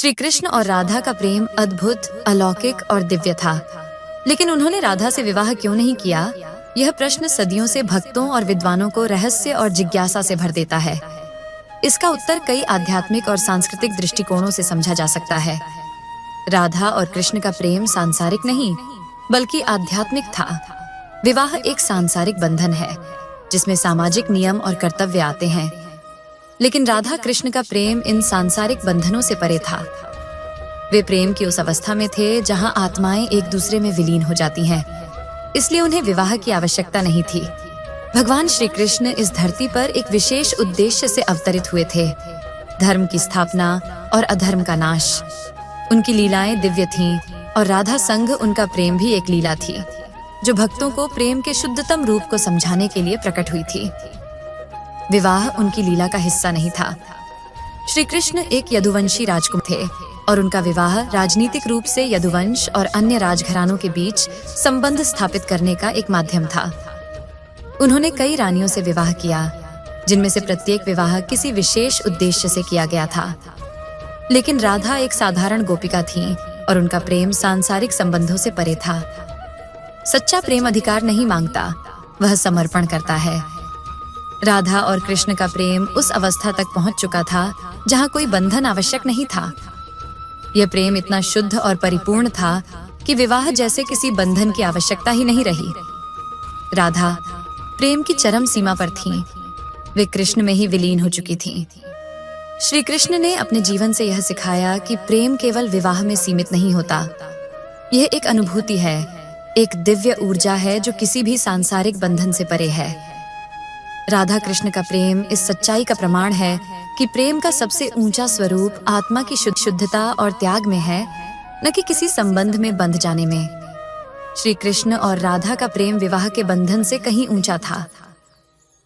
श्री कृष्ण और राधा का प्रेम अद्भुत, अलौकिक और दिव्य था। लेकिन उन्होंने राधा से विवाह क्यों नहीं किया? यह प्रश्न सदियों से भक्तों और विद्वानों को रहस्य और जिज्ञासा से भर देता है। इसका उत्तर कई आध्यात्मिक और सांस्कृतिक दृष्टिकोणों से समझा जा सकता है। राधा और कृष्ण का प्रेम सांसारिक नहीं, बल्कि आध्यात्मिक था। विवाह एक सांसारिक बंधन है, जिसमें सामाजिक नियम और कर्तव्य आते हैं। लेकिन राधा कृष्ण का प्रेम इन सांसारिक बंधनों से परे था। वे प्रेम की उस अवस्था में थे जहां आत्माएं एक दूसरे में विलीन हो जाती हैं, इसलिए उन्हें विवाह की आवश्यकता नहीं थी। भगवान श्री कृष्ण इस धरती पर एक विशेष उद्देश्य से अवतरित हुए थे, धर्म की स्थापना और अधर्म का नाश। उनकी लीलाएं दिव्य थीं और राधा संग उनका प्रेम भी एक लीला थी, जो भक्तों को प्रेम के शुद्धतम रूप को समझाने के लिए प्रकट हुई थी। विवाह उनकी लीला का हिस्सा नहीं था। श्री कृष्ण एक यदुवंशी राजकुमार थे और उनका विवाह राजनीतिक रूप से यदुवंश और अन्य राजघरानों के बीच संबंध स्थापित करने का एक माध्यम था। उन्होंने कई रानियों से विवाह किया, जिनमें से प्रत्येक विवाह किसी विशेष उद्देश्य से किया गया था। लेकिन राधा एक साधारण गोपिका थी और उनका प्रेम सांसारिक संबंधों से परे था। सच्चा प्रेम अधिकार नहीं मांगता, वह समर्पण करता है। राधा और कृष्ण का प्रेम उस अवस्था तक पहुंच चुका था जहां कोई बंधन आवश्यक नहीं था। यह प्रेम इतना शुद्ध और परिपूर्ण था कि विवाह जैसे किसी बंधन की आवश्यकता ही नहीं रही। राधा प्रेम की चरम सीमा पर थीं। वे कृष्ण में ही विलीन हो चुकी थीं। श्री कृष्ण ने अपने जीवन से यह सिखाया कि प्रेम केवल विवाह में सीमित नहीं होता। यह एक अनुभूति है, एक दिव्य ऊर्जा है जो किसी भी सांसारिक बंधन से परे है। राधा कृष्ण का प्रेम इस सच्चाई का प्रमाण है कि प्रेम का सबसे ऊंचा स्वरूप आत्मा की शुद्धता और त्याग में है, न कि किसी संबंध में बंध जाने में। श्री कृष्ण और राधा का प्रेम विवाह के बंधन से कहीं ऊंचा था।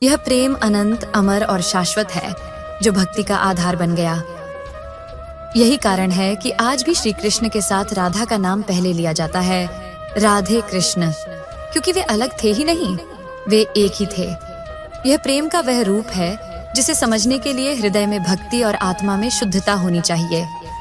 यह प्रेम अनंत, अमर और शाश्वत है, जो भक्ति का आधार बन गया। यही कारण है कि आज भी श्री कृष्ण के साथ राधा का नाम पहले लिया जाता है, राधे कृष्ण, क्योंकि वे अलग थे ही नहीं, वे एक ही थे। यह प्रेम का वह रूप है जिसे समझने के लिए हृदय में भक्ति और आत्मा में शुद्धता होनी चाहिए।